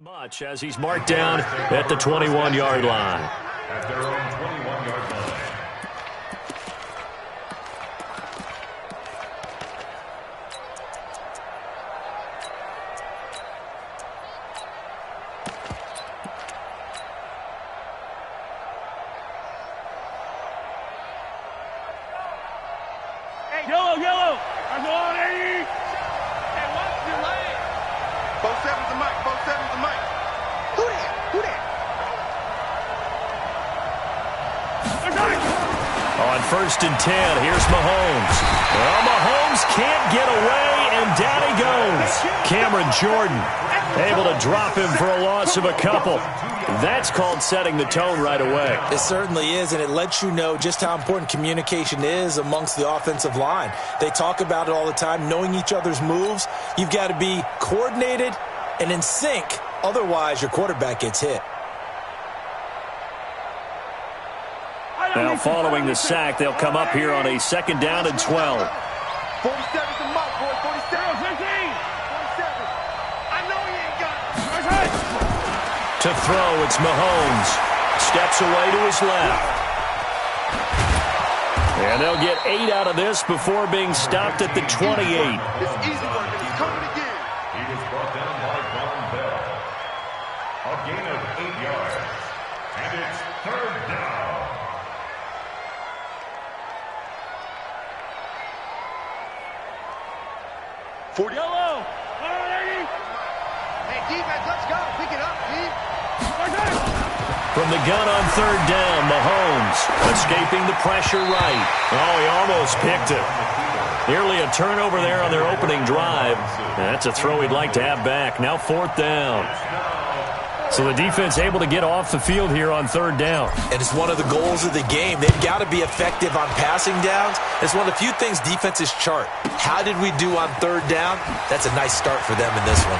Much as he's marked down at the 21-yard line. At their own 21-yard line. Hey, yellow. I'm on 80. Hey, what's your leg? Both sevens the mic. Who that? On 1st and 10, here's Mahomes. Well, Mahomes can't get away, and down he goes. Cameron Jordan able to drop him for a loss of a couple. That's called setting the tone right away. It certainly is, and it lets you know just how important communication is amongst the offensive line. They talk about it all the time, knowing each other's moves. You've got to be coordinated and in sync. Otherwise, your quarterback gets hit. Now, following the sack, they'll come up here on a 2nd down and 12. 47's the mic, boy. 47. 47. I know he ain't got it. To throw, it's Mahomes. Steps away to his left. And they'll get 8 out of this before being stopped at the 28. It's easy work, and it's coming again. He was brought down by Von Bell. A gain of 8 yards. And it's 3rd down. Yellow. Hey, defense, let's go. Pick it up, D. From the gun on 3rd down, Mahomes escaping the pressure right. Oh, he almost picked it. Nearly a turnover there on their opening drive. That's a throw he'd like to have back. Now 4th down. So the defense able to get off the field here on 3rd down. And it's one of the goals of the game. They've got to be effective on passing downs. It's one of the few things defenses chart. How did we do on 3rd down? That's a nice start for them in this one.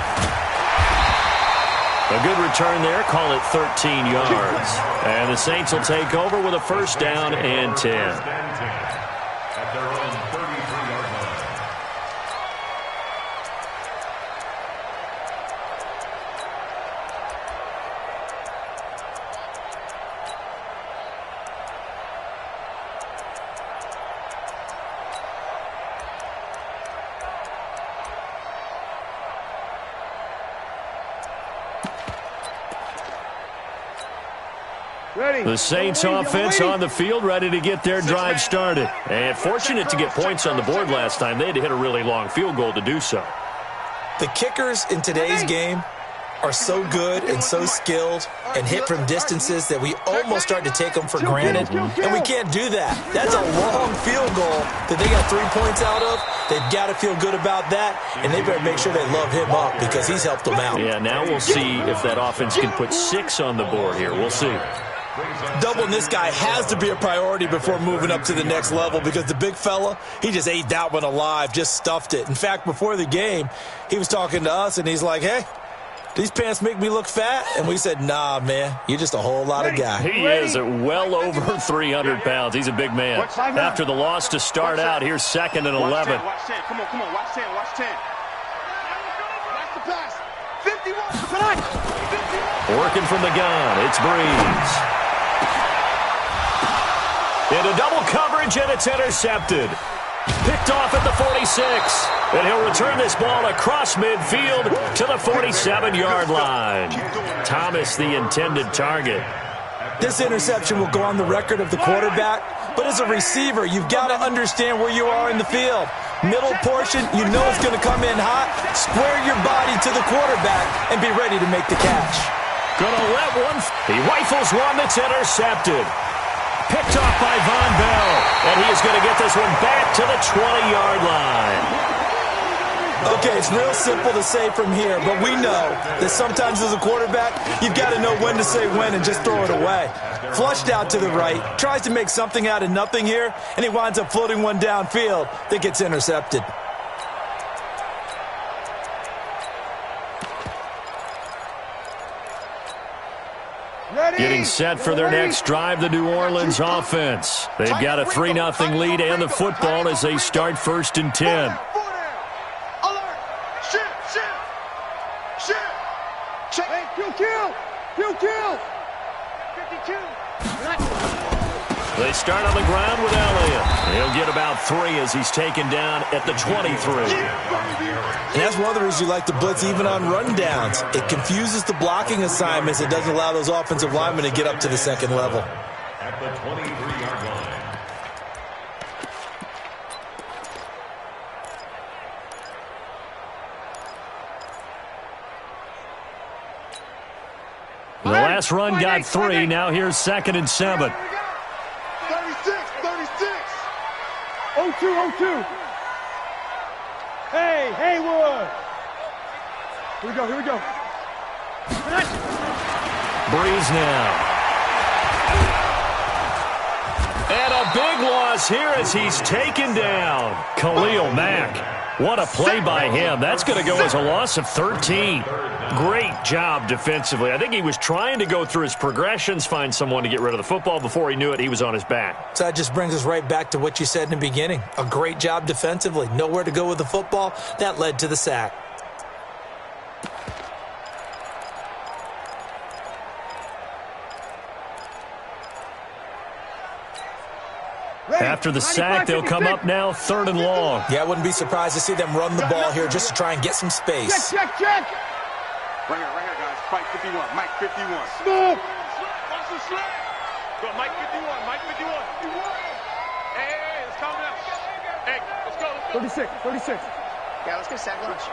A good return there. Call it 13 yards. And the Saints will take over with a 1st down and 10. At their own 33-yard line. Ready. The Saints offense on the field, ready to get their drive started. And fortunate to get points on the board last time. They had to hit a really long field goal to do so. The kickers in today's game are so good and so skilled and hit from distances that we almost start to take them for granted, and we can't do that. That's a long field goal that they got 3 points out of. They've got to feel good about that, and they better make sure they love him up because he's helped them out. Yeah, now we'll see if that offense can put 6 on the board here. We'll see. Doubling this guy has to be a priority before moving up to the next level because the big fella, he just ate that one alive, just stuffed it. In fact, before the game, he was talking to us, and he's like, hey, these pants make me look fat? And we said, nah, man, you're just a whole lot of guy. He is at well over 300 pounds. He's a big man. After the loss to start out, here's 2nd and 11. Watch 10. Come on. Watch 10. Watch the pass. 51. Working from the gun, it's Breeze. Into double coverage, and it's intercepted. Picked off at the 46. And he'll return this ball across midfield to the 47-yard line. Thomas, the intended target. This interception will go on the record of the quarterback, but as a receiver, you've got to understand where you are in the field. Middle portion, you know it's going to come in hot. Square your body to the quarterback and be ready to make the catch. Gonna let one. He rifles one that's intercepted. Picked off by Von Bell. And he is going to get this one back to the 20-yard line. Okay, it's real simple to say from here, but we know that sometimes as a quarterback, you've got to know when to say when and just throw it away. Flushed out to the right, tries to make something out of nothing here, and he winds up floating one downfield that gets intercepted. Getting set for their next drive, the New Orleans offense. They've got a 3-0 lead and the football as they start 1st and 10. Check. They start on the ground with Elliott. He'll get about 3 as he's taken down at the 23. And that's one of the reasons you like to blitz even on rundowns. It confuses the blocking assignments. It doesn't allow those offensive linemen to get up to the second level. At the 23-yard line. The last run got 3. Now here's 2nd and 7. 36, 36. 0-2. Hey, Haywood. Here we go. Breeze now. And a big loss here as he's taken down. Khalil Mack. What a play by him. That's going to go as a loss of 13. Great job defensively. I think he was trying to go through his progressions, find someone to get rid of the football. Before he knew it, he was on his back. So that just brings us right back to what you said in the beginning. A great job defensively. Nowhere to go with the football. That led to the sack. After the sack, they'll come up now 3rd and long. Yeah, I wouldn't be surprised to see them run the ball here just to try and get some space. Check. Right here, guys. Mike 51. Mike 51. Smooth. Watch the slap. Go, Mike 51. Mike 51. Hey, it's coming up. Hey, let's go. 36. Yeah, let's get sack lunch.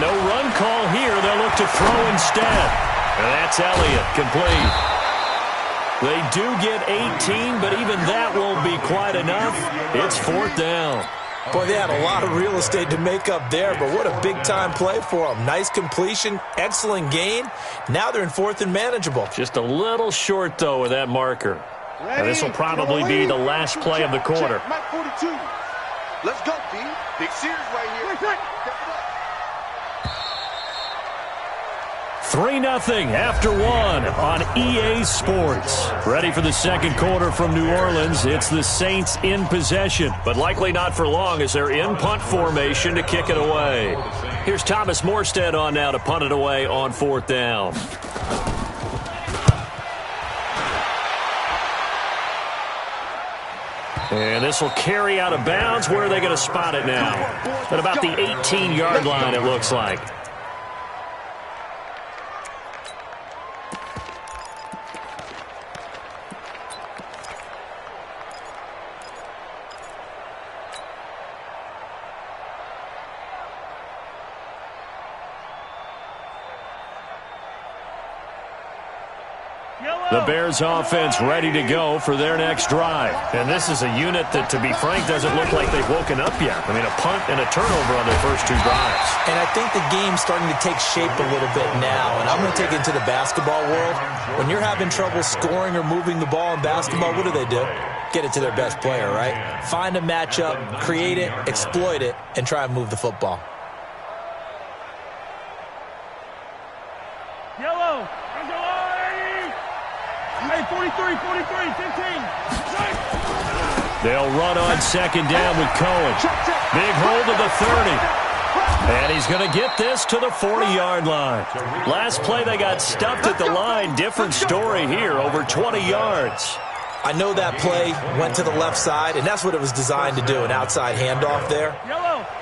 No run call here. They'll look to throw instead. And that's Elliott, complete. They do get 18, but even that won't be quite enough. It's 4th down. Boy, they had a lot of real estate to make up there, but what a big-time play for them. Nice completion, excellent gain. Now they're in 4th and manageable. Just a little short, though, with that marker. And this will probably be the last play of the quarter. Mike 42. Let's go, B. Big Sears right here. 3-0 after 1 on EA Sports. Ready for the second quarter from New Orleans. It's the Saints in possession, but likely not for long as they're in punt formation to kick it away. Here's Thomas Morstead on now to punt it away on 4th down. And this will carry out of bounds. Where are they going to spot it now? At about the 18-yard line, it looks like. The Bears offense ready to go for their next drive. And this is a unit that, to be frank, doesn't look like they've woken up yet. I mean, a punt and a turnover on their first 2 drives. And I think the game's starting to take shape a little bit now. And I'm going to take it to the basketball world. When you're having trouble scoring or moving the ball in basketball, what do? Get it to their best player, right? Find a matchup, create it, exploit it, and try and move the football. Yellow. Hey, 43, 15. They'll run on 2nd down with Cohen. Big hold of the 30. And he's going to get this to the 40-yard line. Last play, they got stuffed at the line. Different story here, over 20 yards. I know that play went to the left side, and that's what it was designed to do, an outside handoff there.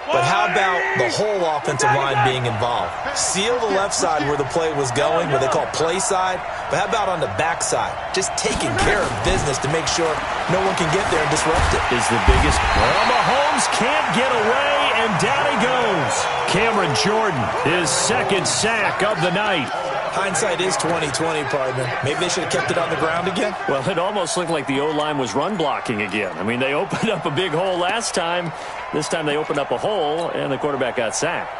But how about the whole offensive line being involved? Seal the left side where the play was going, what they call play side. But how about on the back side? Just taking care of business to make sure no one can get there and disrupt it. Is the biggest. Well, Mahomes can't get away, and down he goes. Cameron Jordan, his 2nd sack of the night. Hindsight is 20/20, partner. Maybe they should have kept it on the ground again. Well, it almost looked like the O-line was run blocking again. I mean, they opened up a big hole last time. This time they opened up a hole, and the quarterback got sacked.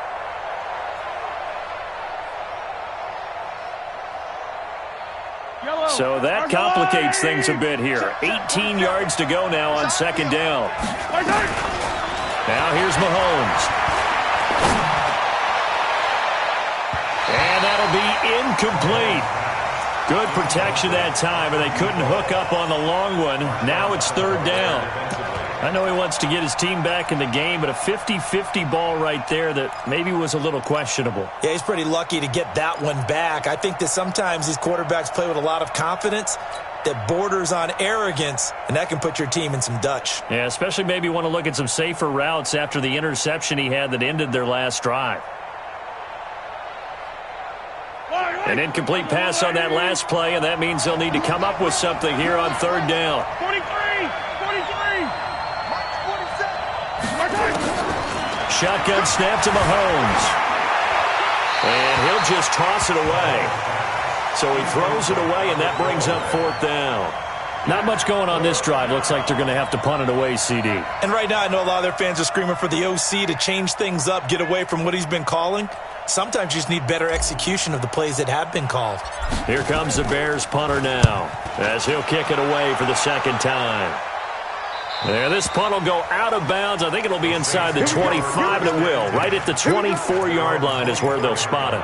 So that complicates things a bit here. 18 yards to go now on 2nd down. Now here's Mahomes. And that'll be incomplete. Good protection that time, and they couldn't hook up on the long one. Now it's 3rd down. I know he wants to get his team back in the game, but a 50-50 ball right there that maybe was a little questionable. Yeah, he's pretty lucky to get that one back. I think that sometimes these quarterbacks play with a lot of confidence that borders on arrogance, and that can put your team in some Dutch. Yeah, especially maybe want to look at some safer routes after the interception he had that ended their last drive. An incomplete pass on that last play, and that means they'll need to come up with something here on third down. 43! Shotgun snap to Mahomes. And he'll just toss it away. So he throws it away, and that brings up fourth down. Not much going on this drive. Looks like they're going to have to punt it away, CD. And right now I know a lot of their fans are screaming for the OC to change things up, get away from what he's been calling. Sometimes you just need better execution of the plays that have been called. Here comes the Bears punter now as he'll kick it away for the second time. Yeah, this punt will go out of bounds. I think it'll be inside the 25, and it will. Right at the 24-yard line is where they'll spot it.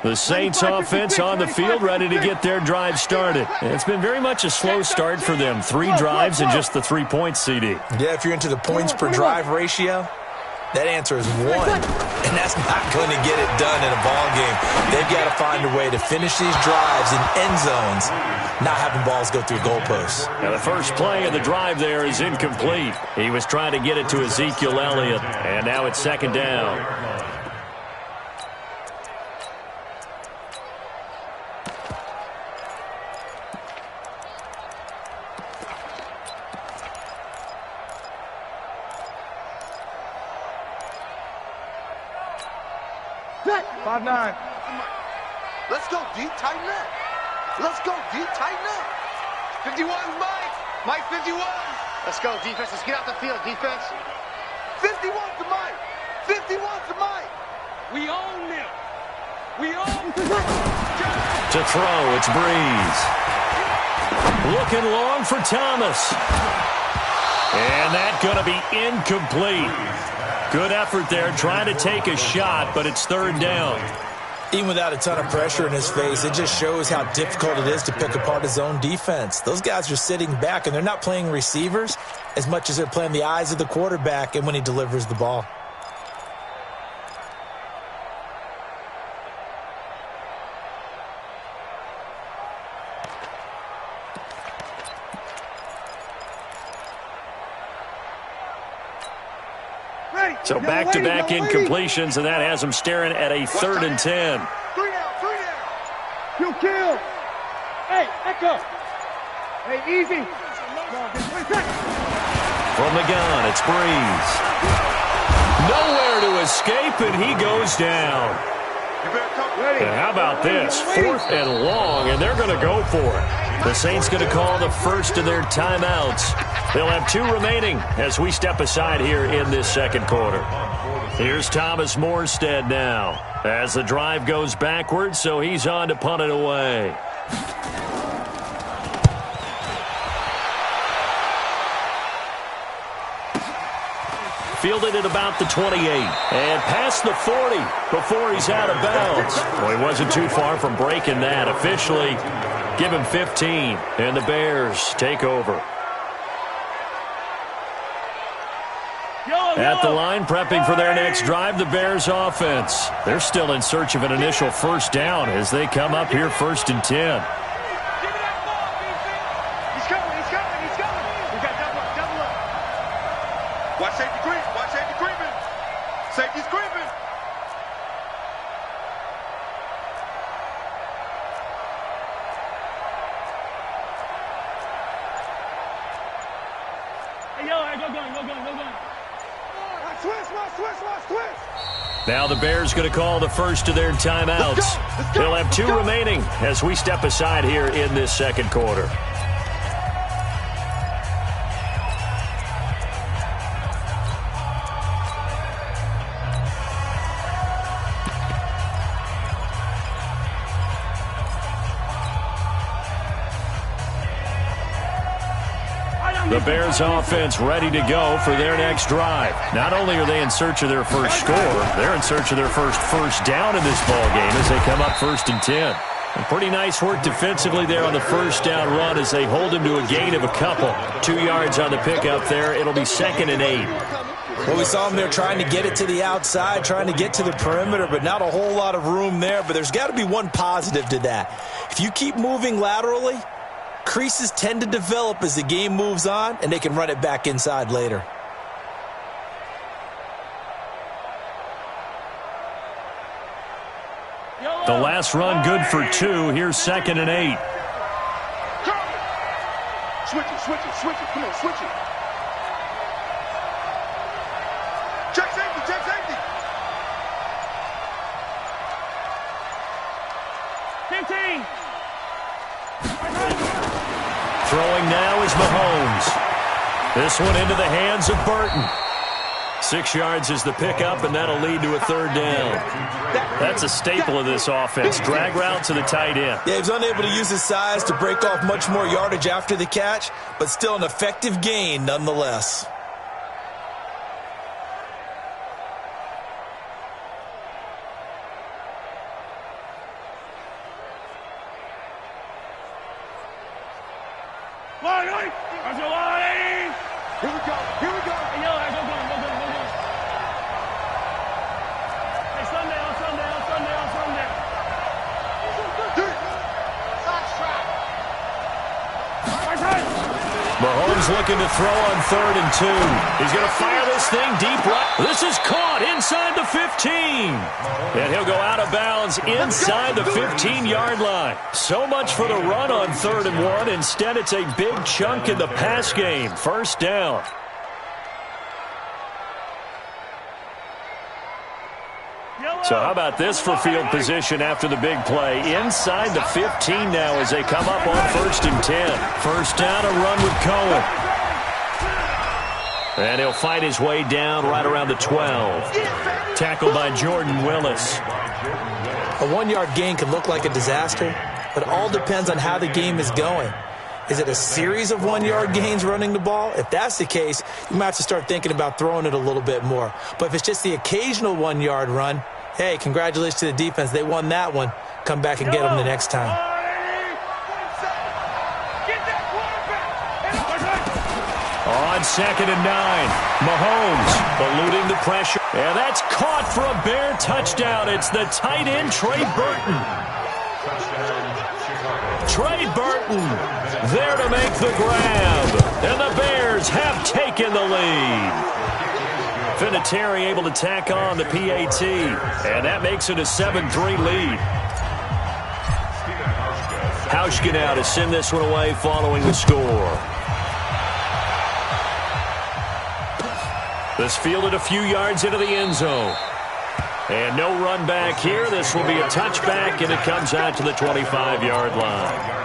The Saints offense on the field, ready to get their drive started. It's been very much a slow start for them. 3 drives and just the 3 points, CD. Yeah, if you're into the points per drive ratio, that answer is 1. And that's not going to get it done in a ball game. They've got to find a way to finish these drives in end zones, not having balls go through goalposts. Now the first play of the drive there is incomplete. He was trying to get it to Ezekiel Elliott, and now it's second down. Set. 5-9. Let's go deep, tighten up. Let's go deep, tighten up. 51, Mike. Mike, 51. Let's go, defense. Let's get out the field, defense. 51 to Mike. 51 to Mike. We own them. We own To throw, it's Breeze. Looking long for Thomas. And that's going to be incomplete. Good effort there, trying to take a shot, but it's third down. Even without a ton of pressure in his face, it just shows how difficult it is to pick apart his own defense. Those guys are sitting back, and they're not playing receivers as much as they're playing the eyes of the quarterback and when he delivers the ball. So back-to-back incompletions, and that has him staring at a 3rd and 10. 3 down, 3 down. Kill. Hey, echo. Hey, easy. From the gun, it's Breeze. Nowhere to escape, and he goes down. And how about this? 4th and long, and they're going to go for it. The Saints going to call the first of their timeouts. They'll have 2 remaining as we step aside here in this second quarter. Here's Thomas Morstead now as the drive goes backwards, so he's on to punt it away. Fielded at about the 28 and past the 40 before he's out of bounds. Well, he wasn't too far from breaking that. Officially, give him 15, and the Bears take over. At the line, prepping for their next drive, the Bears offense. They're still in search of an initial first down as they come up here 1st and 10. He's coming. We got double up. Watch safety creep. Watch safety creeping. Safety's creeping. Hey, go gun. Twist. Now the Bears going to call the first of their timeouts. They'll have 2 remaining as we step aside here in this second quarter. The the Bears offense ready to go for their next drive. Not only are they in search of their first score, they're in search of their first down in this ball game as they come up 1st and 10. And pretty nice work defensively there on the first down run as they hold him to a gain of a couple. 2 yards on the pickup there. It'll be 2nd and 8. Well, we saw him there trying to get it to the outside, trying to get to the perimeter, but not a whole lot of room there. But there's got to be one positive to that. If you keep moving laterally, creases tend to develop as the game moves on, and they can run it back inside later. The last run good for 2. Here's 2nd and 8. Switch it. Come on, switch it. Check safety. 15. Throwing now is Mahomes. This one into the hands of Burton. 6 yards is the pickup, and that'll lead to a 3rd down. That's a staple of this offense. Drag route to the tight end. Yeah, he was unable to use his size to break off much more yardage after the catch, but still an effective gain nonetheless. Here we go. Hey, yo, go. Hey, Sunday. Mahomes looking to throw on 3rd and 2. He's going to fire this thing deep right. This is caught inside the 15. And he'll go out of bounds inside the 15-yard line. So much for the run on 3rd and 1. Instead, it's a big chunk in the pass game. 1st down. So how about this for field position after the big play? Inside the 15 now as they come up on 1st and 10. 1st down, a run with Cohen. And he'll fight his way down right around the 12. Tackled by Jordan Willis. A 1-yard gain can look like a disaster, but it all depends on how the game is going. Is it a series of 1-yard gains running the ball? If that's the case, you might have to start thinking about throwing it a little bit more. But if it's just the occasional 1-yard run, hey, congratulations to the defense. They won that one. Come back and get them the next time. On 2nd and 9, Mahomes eluding the pressure. And that's caught for a Bear touchdown. It's the tight end, Trey Burton. Trey Burton there to make the grab. And the Bears have taken the lead. Vinatieri able to tack on the PAT. And that makes it a 7-3 lead. Hauschka now to send this one away following the score. This fielded a few yards into the end zone. And no run back here. This will be a touchback, and it comes out to the 25-yard line.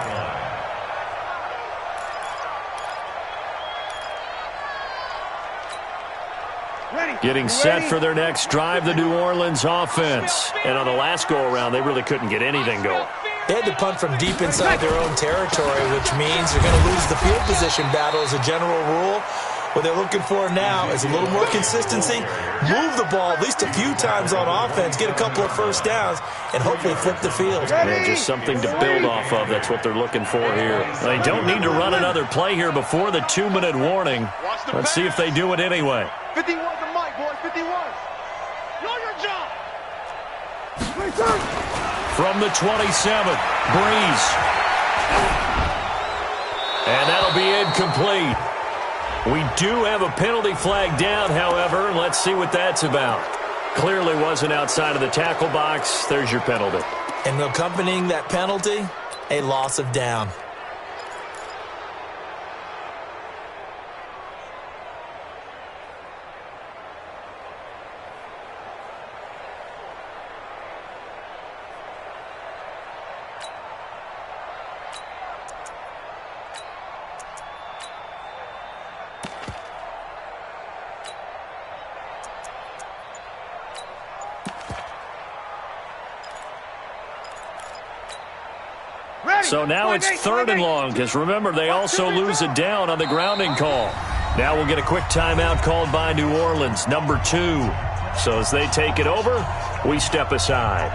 Getting set for their next drive, the New Orleans offense. And on the last go-around, they really couldn't get anything going. They had to punt from deep inside their own territory, which means they're going to lose the field position battle as a general rule. What they're looking for now is a little more consistency, move the ball at least a few times on offense, get a couple of first downs, and hopefully flip the field. Yeah, just something to build off of. That's what they're looking for here. They don't need to run another play here before the 2-minute warning. Let's see if they do it anyway. 51 to Mike, boys, 51. Know your job. From the 27, Breeze. And that'll be incomplete. We do have a penalty flag down, however. Let's see what that's about. Clearly wasn't outside of the tackle box. There's your penalty. And accompanying that penalty, a loss of down. So now it's 3rd and long because, remember, they also lose a down on the grounding call. Now we'll get a quick timeout called by New Orleans, number 2. So as they take it over, we step aside.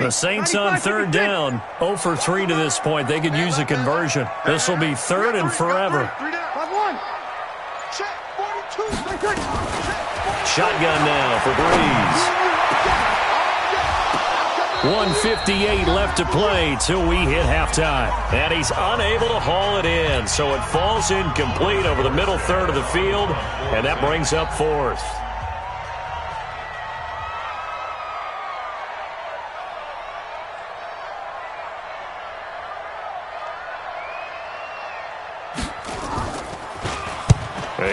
The Saints on 3rd down, 0 for 3 to this point. They could use a conversion. This will be 3rd and forever. Shotgun now for Breeze. 1:58 left to play till we hit halftime. And he's unable to haul it in, so it falls incomplete over the middle third of the field, and that brings up 4th.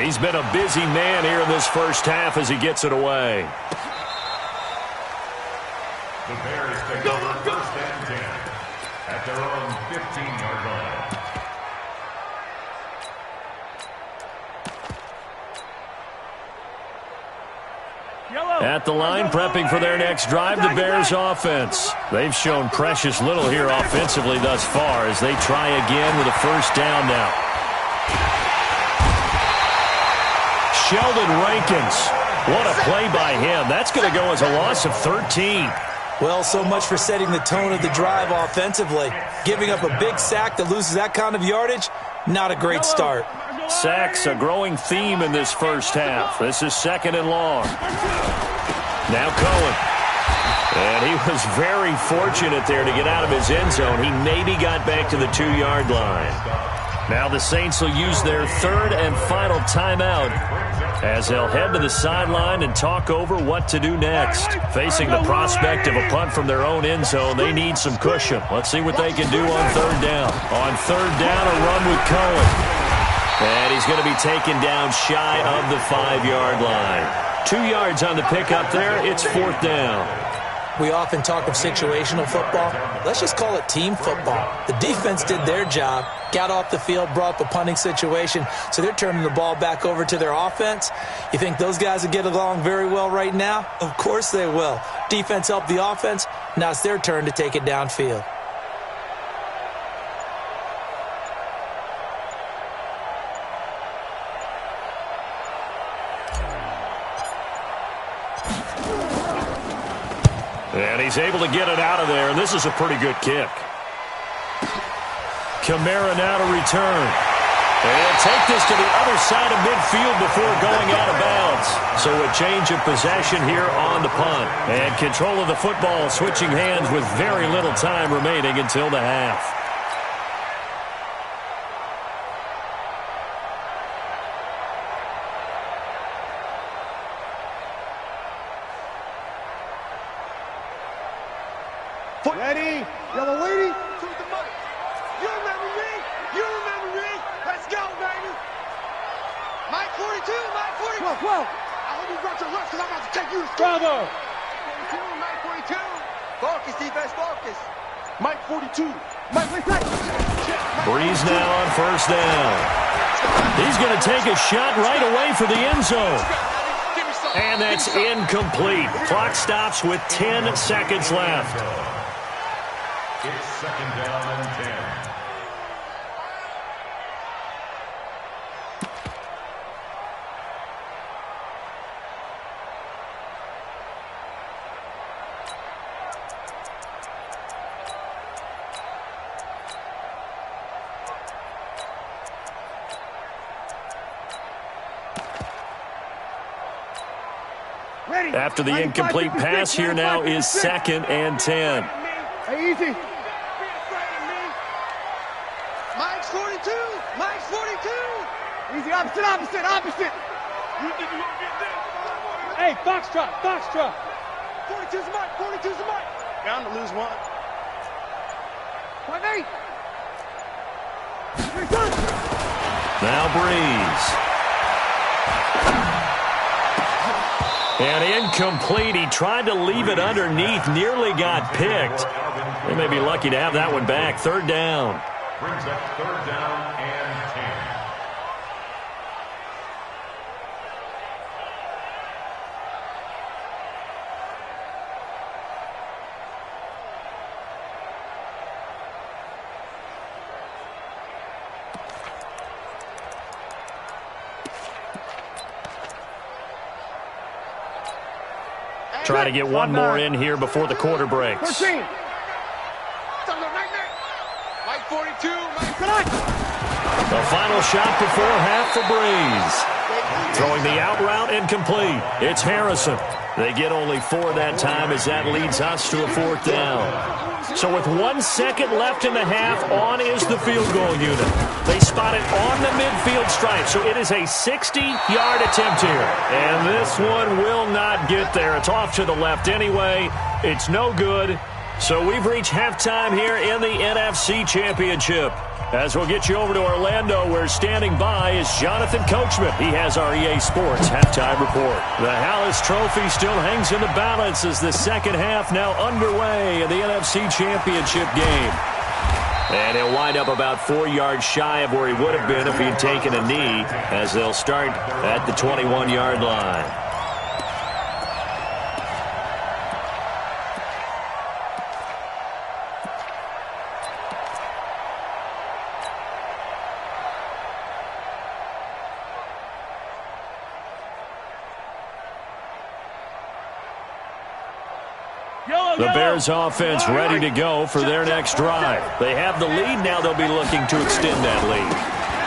He's been a busy man here in this first half as he gets it away. The Bears take over 1st and 10 at their own 15-yard line. At the line, prepping for their next drive, the Bears offense. They've shown precious little here offensively thus far as they try again with a 1st down now. Sheldon Rankins. What a play by him. That's going to go as a loss of 13. Well, so much for setting the tone of the drive offensively. Giving up a big sack that loses that kind of yardage, not a great start. Sacks, a growing theme in this first half. This is 2nd and long. Now Cohen. And he was very fortunate there to get out of his end zone. He maybe got back to the 2-yard line. Now the Saints will use their 3rd and final timeout as they'll head to the sideline and talk over what to do next. Facing the prospect of a punt from their own end zone, they need some cushion. Let's see what they can do on 3rd down. On 3rd down, a run with Cohen. And he's going to be taken down shy of the 5-yard line. 2 yards on the pickup there. It's 4th down. We often talk of situational football. Let's just call it team football. The defense did their job, got off the field, brought up a punting situation, so they're turning the ball back over to their offense. You think those guys will get along very well right now? Of course they will. Defense helped the offense. Now it's their turn to take it downfield. And he's able to get it out of there, and this is a pretty good kick. Kamara now to return. And take this to the other side of midfield before going out of bounds. So a change of possession here on the punt. And control of the football switching hands with very little time remaining until the half. Ready? Yellow lady? To the mic. You remember me? You remember me? Let's go, baby. Mike 42, Mike 42. 12. I hope you brought your lunch because I'm about to take you to school. Bravo. 42, Mike 42. Focus, defense, focus. Mike 42. Mike, wait, wait. Breeze now on 1st down. He's going to take a shot right away for the end zone. And that's incomplete. Clock stops with 10 seconds left. It's 2nd down and 10. After the incomplete pass, here now is 2nd and 10. Hey, easy. Mike's 42. Mike's 42. Easy, easy. Opposite. You think you're gonna get this? Hey, foxtrot. 42's the mic. Bound to lose one. 5-8. Now Breeze. And incomplete. He tried to leave it underneath. Nearly got picked. They may be lucky to have that one back. Third down. Brings up third down and 10. Try to get one more in here before the quarter breaks. 14. Mike 42. The final shot before half for Breeze. Throwing the out route incomplete. It's Harrison. They get only 4 that time as that leads us to a fourth down. So with 1 second left in the half, on is the field goal unit. They spot it on the midfield stripe, so it is a 60-yard attempt here. And this one will not get there. It's off to the left anyway. It's no good. So we've reached halftime here in the NFC Championship. As we'll get you over to Orlando, where standing by is Jonathan Coachman. He has our EA Sports halftime report. The Hallis Trophy still hangs in the balance as the second half now underway in the NFC Championship game. And he'll wind up about 4 yards shy of where he would have been if he'd taken a knee, as they'll start at the 21-yard line. The Bears offense ready to go for their next drive. They have the lead. Now they'll be looking to extend that lead.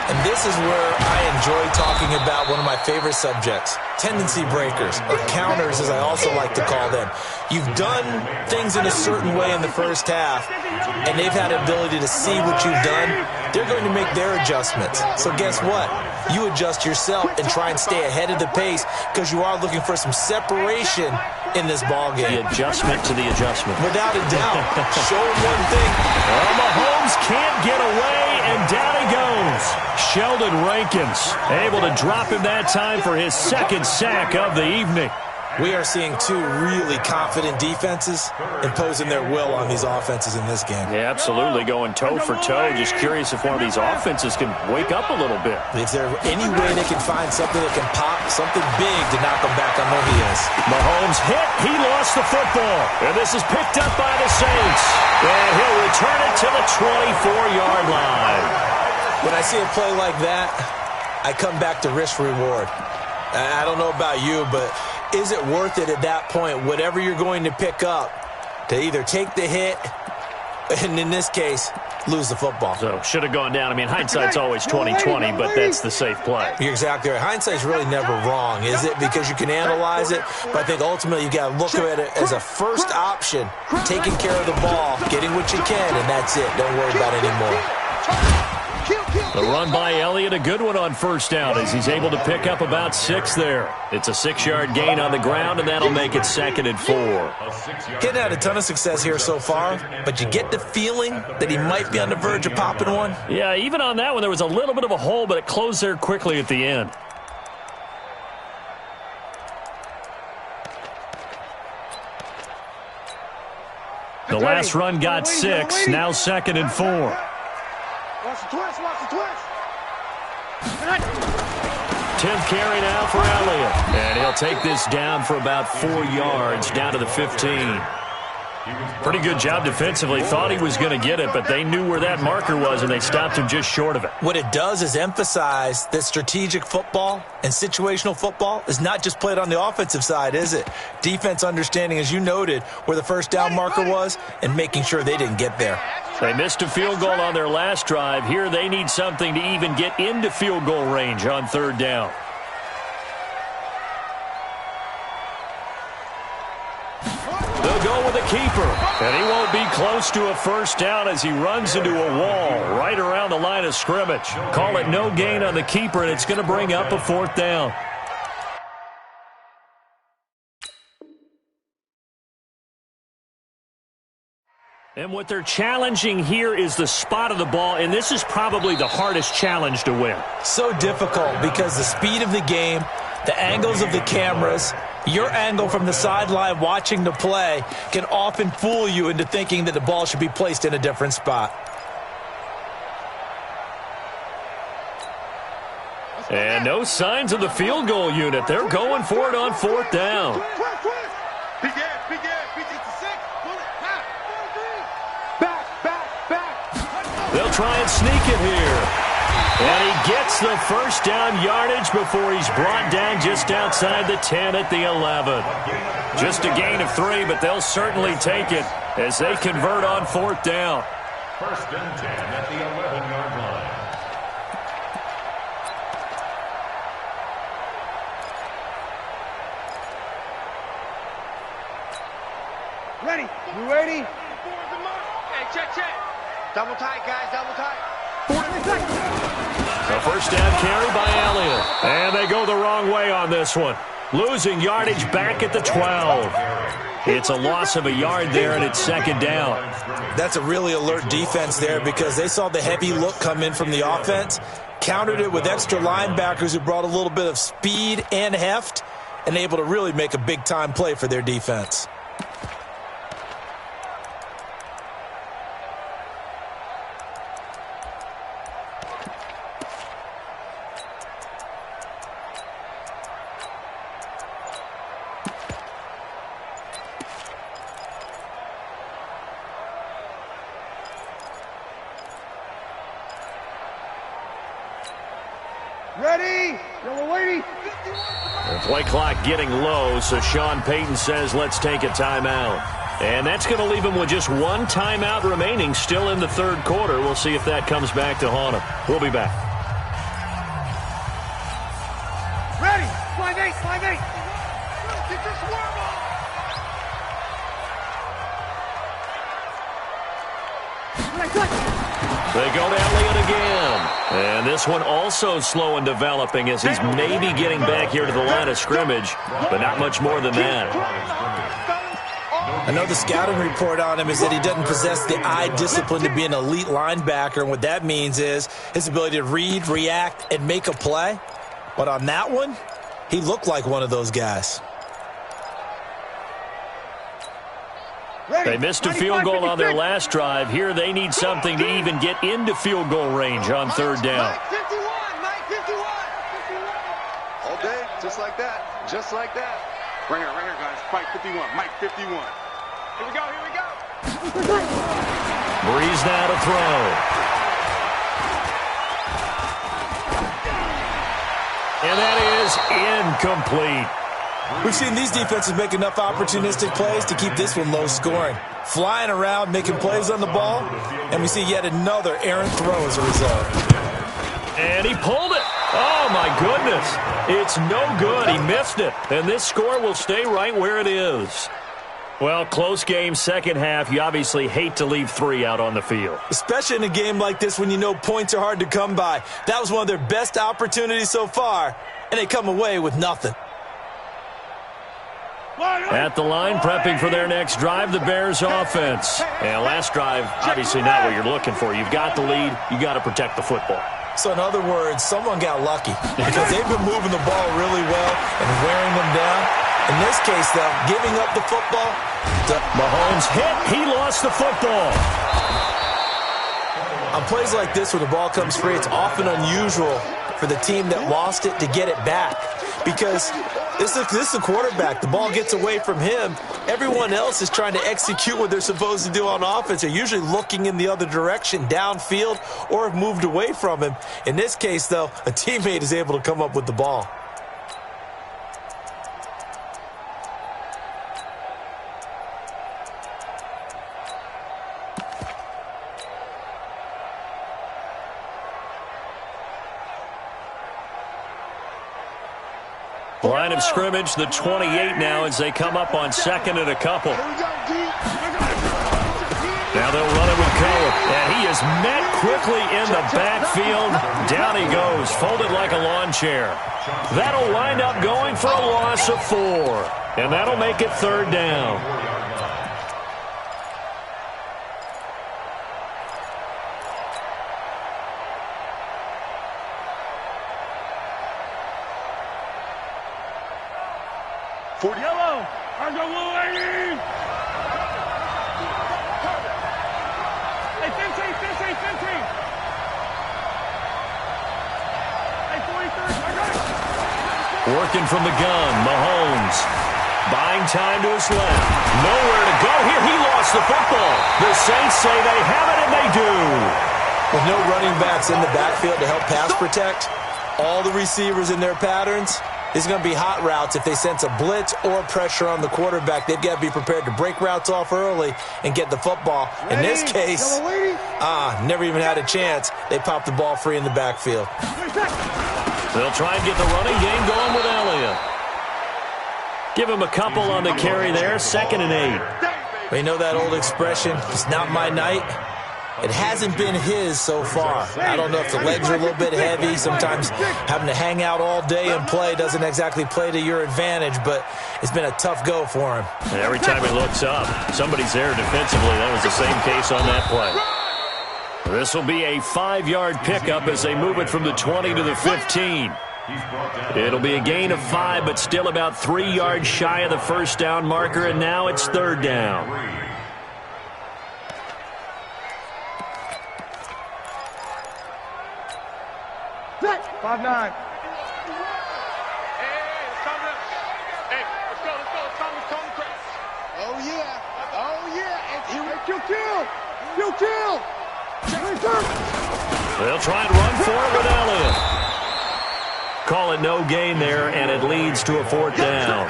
And this is where I enjoy talking about one of my favorite subjects, tendency breakers, or counters as I also like to call them. You've done things in a certain way in the first half, and they've had the ability to see what you've done. They're going to make their adjustments. So guess what? You adjust yourself and try and stay ahead of the pace because you are looking for some separation in this ball game. The adjustment to the adjustment. Without a doubt. Show him one thing. Well, Mahomes can't get away, and down he goes. Sheldon Rankins able to drop him that time for his second sack of the evening. We are seeing 2 really confident defenses imposing their will on these offenses in this game. Yeah, absolutely, going toe for toe. Just curious if one of these offenses can wake up a little bit. Is there any way they can find something that can pop, something big to knock them back on where he is? Mahomes hit. He lost the football. And this is picked up by the Saints. And he'll return it to the 24-yard line. When I see a play like that, I come back to risk-reward. I don't know about you, but is it worth it at that point, whatever you're going to pick up, to either take the hit and, in this case, lose the football? So, should have gone down. I mean, hindsight's always 20/20, but that's the safe play. You're exactly right. Hindsight's really never wrong, is it? Because you can analyze it, but I think ultimately you got to look at it as a first option, taking care of the ball, getting what you can, and that's it. Don't worry about it anymore. The run by Elliott, a good one on first down as he's able to pick up about 6 there. It's a 6-yard gain on the ground, and that'll make it 2nd and 4. Getting had a ton of success here so far, but you get the feeling that he might be on the verge of popping one. Yeah, even on that one, there was a little bit of a hole, but it closed there quickly at the end. The last run got 6, now 2nd and 4. Watch the twist. 10th carry now for Elliott. And he'll take this down for about 4 yards, down to the 15. Pretty good job defensively. Thought he was going to get it, but they knew where that marker was, and they stopped him just short of it. What it does is emphasize that strategic football and situational football is not just played on the offensive side, is it? Defense understanding, as you noted, where the first down marker was and making sure they didn't get there. They missed a field goal on their last drive. Here they need something to even get into field goal range on 3rd down. The they'll go with a keeper. And he won't be close to a first down as he runs into a wall right around the line of scrimmage. Call it no gain on the keeper, and it's going to bring up a 4th down. And what they're challenging here is the spot of the ball, and this is probably the hardest challenge to win. So difficult because the speed of the game, the angles of the cameras, your angle from the sideline watching the play can often fool you into thinking that the ball should be placed in a different spot. And no signs of the field goal unit. They're going for it on 4th down. They'll try and sneak it here. And he gets the first down yardage before he's brought down just outside the 10 at the 11. Just a gain of 3, but they'll certainly take it as they convert on 4th down. 1st and 10 at the 11-yard line. Ready. You ready? Hey, check. Double tight, guys, double tight. A first down carry by Elliott. And they go the wrong way on this one. Losing yardage back at the 12. It's a loss of a yard there, and it's 2nd down. That's a really alert defense there because they saw the heavy look come in from the offense, countered it with extra linebackers who brought a little bit of speed and heft, and able to really make a big-time play for their defense. Ready? No, we're waiting. The play clock getting low, so Sean Payton says let's take a timeout. And that's going to leave him with just one timeout remaining still in the 3rd quarter. We'll see if that comes back to haunt him. We'll be back. Ready? 5-8. Get this worm on. They go to Elliott again. And this one also slow in developing as he's maybe getting back here to the line of scrimmage, but not much more than that. I know the scouting report on him is that he doesn't possess the eye discipline to be an elite linebacker, and what that means is his ability to read, react, and make a play. But on that one, he looked like one of those guys. They missed a field goal on their last drive. Here they need something to even get into field goal range on 3rd down. Mike 51. All day, just like that. Right here, guys. Mike 51. Here we go. Breeze now to throw. And that is incomplete. We've seen these defenses make enough opportunistic plays to keep this one low scoring. Flying around, making plays on the ball, and we see yet another errant throw as a result. And he pulled it. Oh, my goodness. It's no good. He missed it. And this score will stay right where it is. Well, close game, 2nd half. You obviously hate to leave 3 out on the field. Especially in a game like this when you know points are hard to come by. That was one of their best opportunities so far, and they come away with nothing. At the line, prepping for their next drive, the Bears offense. And last drive, obviously not what you're looking for. You've got the lead. You got to protect the football. So in other words, someone got lucky because they've been moving the ball really well and wearing them down. In this case, though, giving up the football. Mahomes hit. He lost the football. On plays like this where the ball comes free, it's often unusual for the team that lost it to get it back because this is the quarterback. The ball gets away from him. Everyone else is trying to execute what they're supposed to do on offense. They're usually looking in the other direction, downfield, or have moved away from him. In this case, though, a teammate is able to come up with the ball. Line of scrimmage, the 28 now as they come up on 2nd and a couple. Now they'll run it with Cohen. And he is met quickly in the backfield. Down he goes, folded like a lawn chair. That'll wind up going for a loss of 4. And that'll make it 3rd down. Yellow. I go little lady. Hey, 15. Hey, 43. I got it. Working from the gun, Mahomes. Buying time to his left. Nowhere to go here. He lost the football. The Saints say they have it, and they do. With no running backs in the backfield to help pass protect, all the receivers in their patterns, it's going to be hot routes. If they sense a blitz or pressure on the quarterback, they've got to be prepared to break routes off early and get the football. In this case, never even had a chance. They popped the ball free in the backfield. They'll try and get the running game going with Elliott. Give him a couple on the carry there, 2nd and 8. You know that old expression, it's not my night? It hasn't been his so far. I don't know if the legs are a little bit heavy. Sometimes having to hang out all day and play doesn't exactly play to your advantage, but it's been a tough go for him. And every time he looks up, somebody's there defensively. That was the same case on that play. This will be a 5-yard pickup as they move it from the 20 to the 15. It'll be a gain of 5, but still about 3 yards shy of the first down marker, and now it's 3rd down. 5-9. Hey, it's coming up. Hey, let's go. It's coming crazy. Oh, yeah. And here we go. Kill. They'll try and run for it with Elliott. Call it no gain there, and it leads to a 4th down.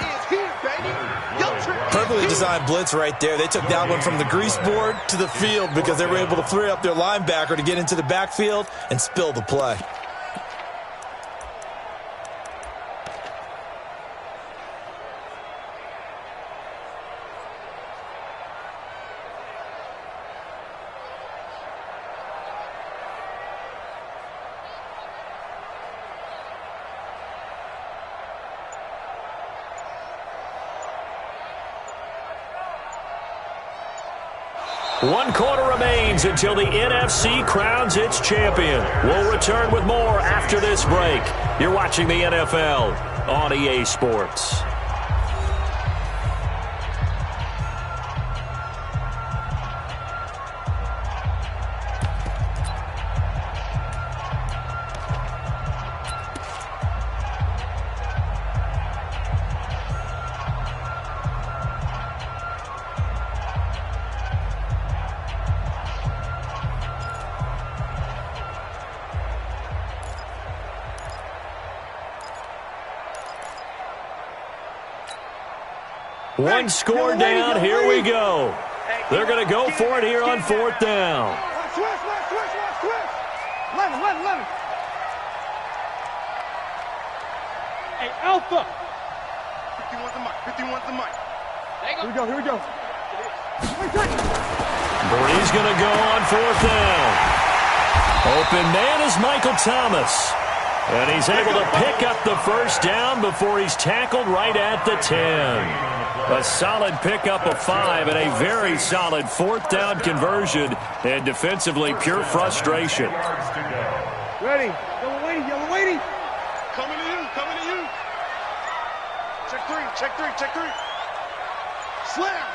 Perfectly designed blitz right there. They took that one from the grease board to the field because they were able to free up their linebacker to get into the backfield and spill the play. One quarter remains until the NFC crowns its champion. We'll return with more after this break. You're watching the NFL on EA Sports. One score down. Here we go. They're going to go for it here on 4th down. Switch. 11. Hey, Alpha. 51's the mic. Here we go. Brady's going to go on 4th down. Open man is Michael Thomas. And he's able to pick up the first down before he's tackled right at the 10. A solid pickup of 5 and a very solid 4th down conversion. And defensively, pure frustration. Ready. Yellow lady. Coming to you. Check 3. Slam.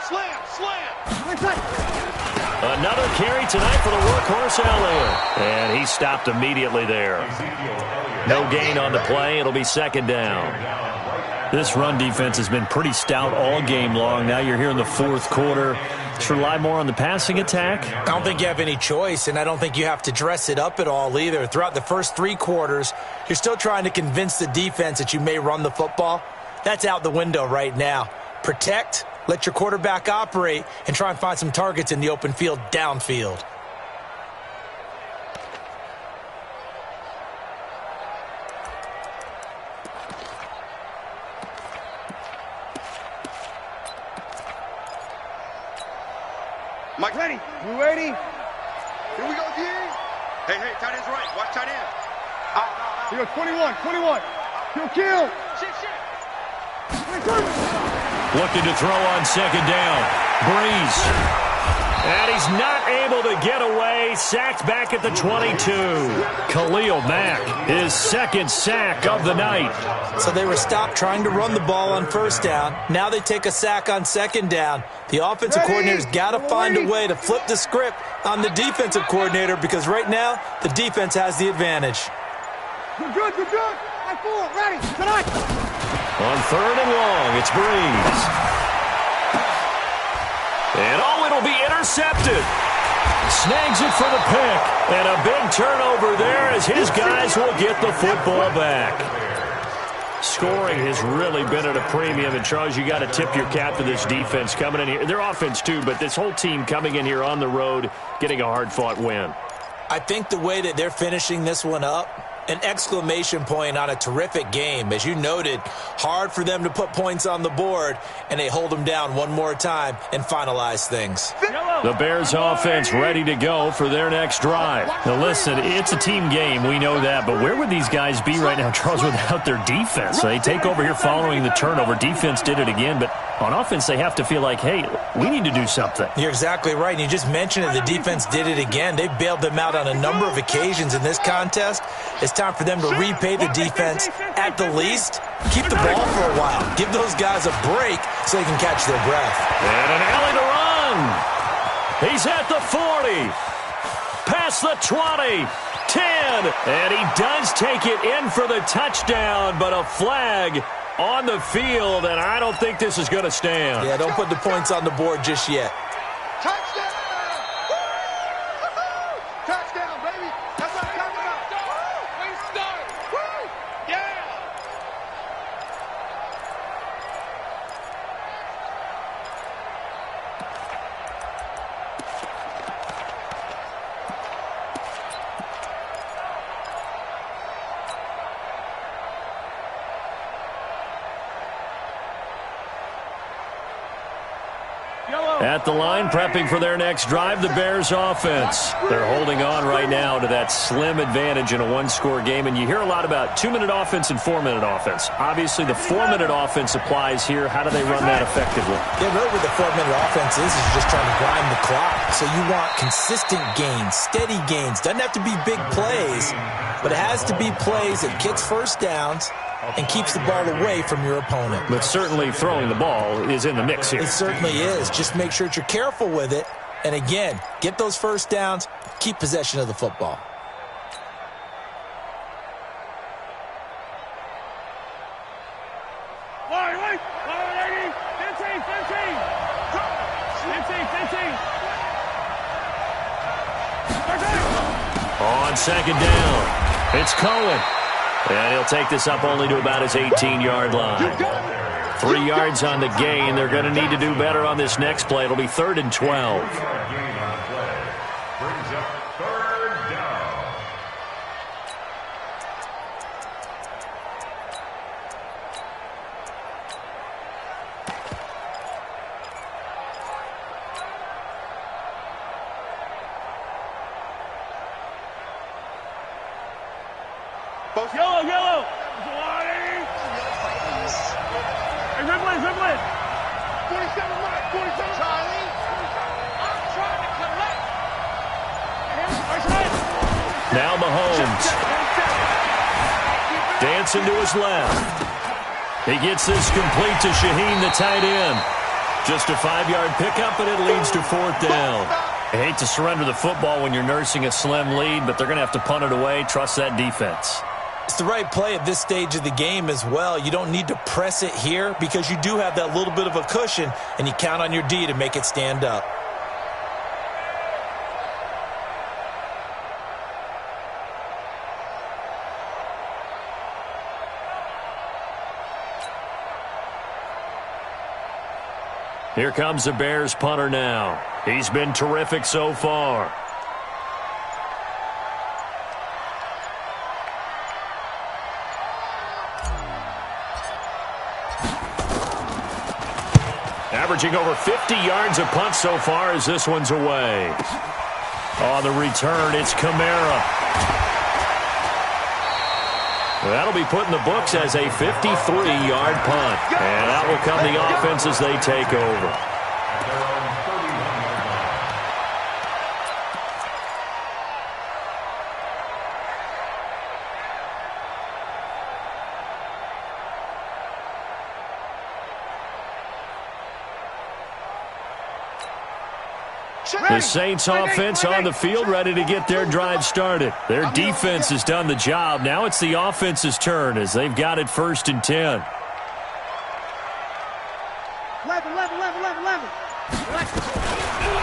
Another carry tonight for the workhorse Elliott. And he stopped immediately there. No gain on the play. It'll be 2nd down. This run defense has been pretty stout all game long. Now you're here in the 4th quarter. Should rely more on the passing attack? I don't think you have any choice, and I don't think you have to dress it up at all either. Throughout the first 3 quarters, you're still trying to convince the defense that you may run the football. That's out the window right now. Protect, let your quarterback operate, and try and find some targets in the open field downfield. Mike, Ready. You ready? Here we go, D. Hey, tight end's right. Watch tight end. Here goes 21. Kill. Looking to throw on second down. Breeze. And he's not able to get away. Sacked back at the 22. Khalil Mack, his second sack of the night. So they were stopped trying to run the ball on first down. Now they take a sack on second down. The offensive coordinator's got to find a way to flip the script on the defensive coordinator because right now the defense has the advantage. You're good. High four. Ready. Tonight. On third and long, it's Breeze. And it'll be intercepted. Snags it for the pick. And a big turnover there as his guys will get the football back. Scoring has really been at a premium. And, Charles, you got to tip your cap to this defense coming in here. Their offense, too, but this whole team coming in here on the road, getting a hard-fought win. I think the way that they're finishing this one up, an exclamation point on a terrific game. As you noted, hard for them to put points on the board, and they hold them down one more time and finalize things. The Bears offense ready to go for their next drive. Now listen, it's a team game, we know that, but where would these guys be right now, Charles, without their defense? They take over here following the turnover. Defense did it again, but on offense they have to feel like, hey, we need to do something. You're exactly right. And you just mentioned it. The defense did it again. They bailed them out on a number of occasions in this contest. It's time for them to repay the defense at the least. Keep the ball for a while. Give those guys a break so they can catch their breath. And an alley to run. He's at the 40. Past the 20. 10. And he does take it in for the touchdown, but a flag on the field, and I don't think this is going to stand. Yeah, don't put the points on the board just yet. Touchdown! Touchdown, baby! That's what I'm talking about! We start! Woo! Yeah! At the line, prepping for their next drive, the Bears offense. They're holding on right now to that slim advantage in a one-score game, and you hear a lot about 2-minute offense and 4-minute offense. Obviously, the 4-minute offense applies here. How do they run that effectively? Yeah, really what the 4-minute offense is just trying to grind the clock. So you want consistent gains, steady gains. Doesn't have to be big plays, but it has to be plays that gets first downs and keeps the ball away from your opponent. But certainly throwing the ball is in the mix here. It certainly is. Just make sure that you're careful with it. And again, get those first downs, keep possession of the football. On second down, it's Cohen. And he'll take this up only to about his 18-yard line. 3 yards on the gain. They're going to need to do better on this next play. It'll be 3rd and 12. Yellow! Hey, red blade! 47 Mike, 47 Charlie! I'm trying to collect! Now Mahomes. Dancing to his left. He gets this complete to Shaheen, the tight end. Just a 5-yard pickup, and it leads to 4th down. I hate to surrender the football when you're nursing a slim lead, but they're going to have to punt it away. Trust that defense. It's the right play at this stage of the game as well. You don't need to press it here because you do have that little bit of a cushion, and you count on your D to make it stand up. Here comes the Bears punter now. He's been terrific so far. averaging over 50 yards a punt so far as this one's away. On the return, it's Kamara. That'll be put in the books as a 53-yard punt. And out will come the offense as they take over. The Saints offense on the field, ready to get their drive started. Their defense has done the job. Now it's the offense's turn as they've got it 1st and 10. 11.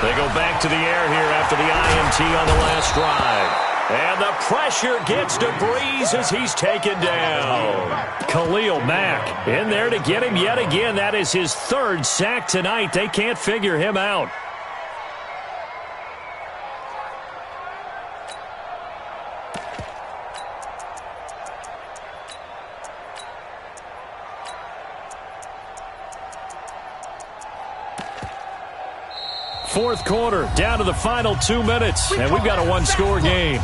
They go back to the air here after the INT on the last drive. And the pressure gets to Breeze as he's taken down. Khalil Mack in there to get him yet again. That is his 3rd sack tonight. They can't figure him out. Fourth quarter, down to the final 2 minutes, and we've got a one-score game.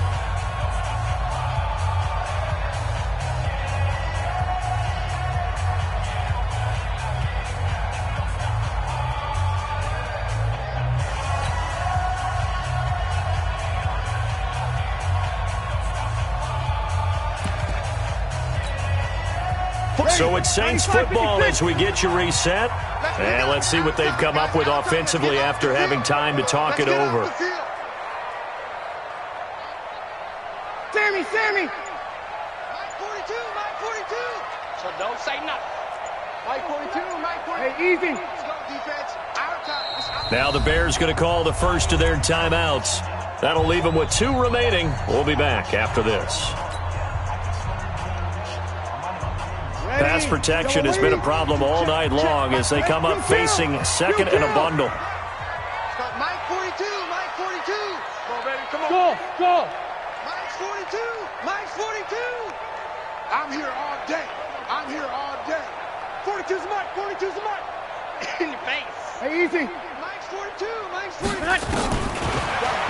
So it's Saints football as we get you reset. And let's see what they've come up with offensively after having time to talk it over. Sammy! Mike 42, Mike 42. So don't say nothing. Mike 42, Mike 42. Hey, easy. Let's go, defense. Our time. Now the Bears going to call the first of their timeouts. That'll leave them with 2 remaining. We'll be back after this. Pass protection has been a problem all night long as they come up facing 2nd and a bundle. Mike 42, Mike 42. Come on, baby, come on. Go. Mike's 42, Mike's 42. I'm here all day. 42's Mike, 42's Mike. In the face. Hey, easy. Mike's 42, Mike's 42.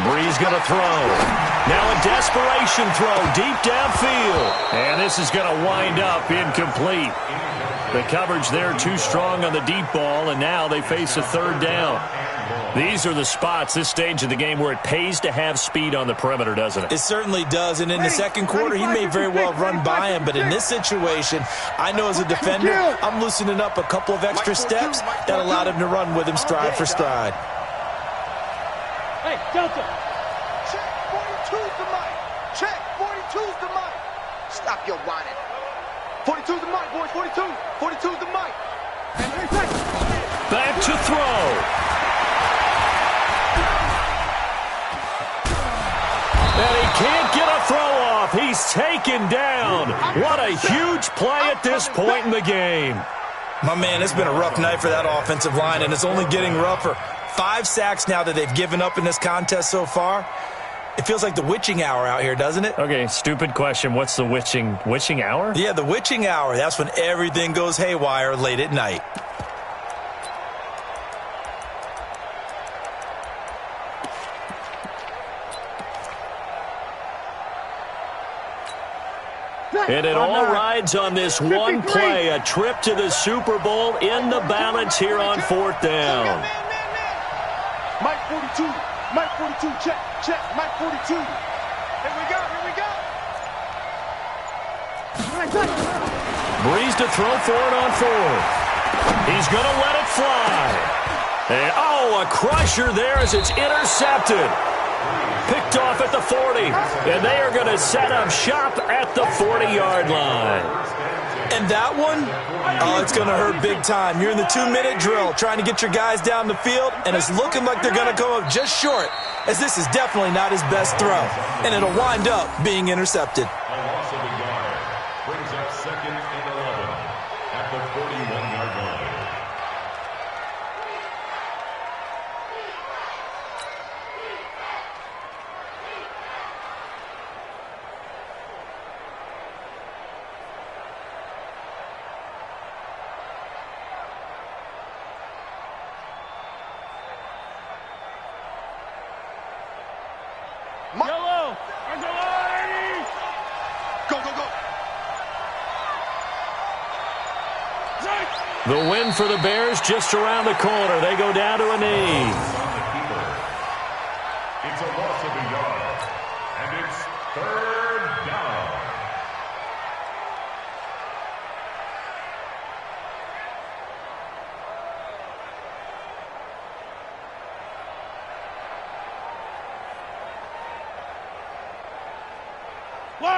Breeze going to throw. Now a desperation throw deep downfield. And this is going to wind up incomplete. The coverage there too strong on the deep ball, and now they face a 3rd down. These are the spots, this stage of the game, where it pays to have speed on the perimeter, doesn't it? It certainly does, and in the second quarter, he may very well run by him, but in this situation, I know as a defender, I'm loosening up a couple of extra steps that allowed him to run with him stride for stride. Hey, Delta. Check, 42's the mic. Check, 42's the mic. Stop your whining. 42's the mic, boys, 42. 42's the mic. Back to throw. And he can't get a throw off. He's taken down. What a huge play at this point in the game. My man, it's been a rough night for that offensive line, and it's only getting rougher. 5 sacks now that they've given up in this contest so far. It feels like the witching hour out here, doesn't it? Okay, stupid question. What's the witching hour? Yeah, the witching hour. That's when everything goes haywire late at night. And it all rides on this one play, a trip to the Super Bowl in the balance here on 4th down. Mike 42, Mike 42, check, Mike 42. Here we go. Breeze to throw for it on 4th. He's going to let it fly. And, a crusher there as it's intercepted. Picked off at the 40, and they are going to set up shop at the 40-yard line. And that one, it's going to hurt big time. You're in the 2-minute drill trying to get your guys down the field, and it's looking like they're going to come up just short, as this is definitely not his best throw, and it'll wind up being intercepted. A loss of a yard brings up 2nd and 11 at the 41-yard line. The win for the Bears just around the corner. They go down to a knee. It's a loss of a yard, and it's 3rd down.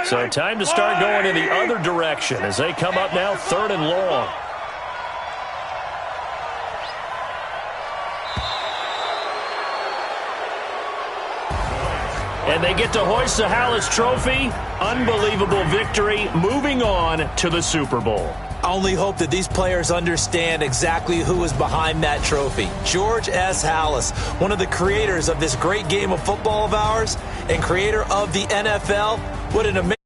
So time to start going in the other direction as they come up now 3rd and long. And they get to hoist the Hallis Trophy. Unbelievable victory, moving on to the Super Bowl. I only hope that these players understand exactly who is behind that trophy. George S. Hallis, one of the creators of this great game of football of ours and creator of the NFL. What an amazing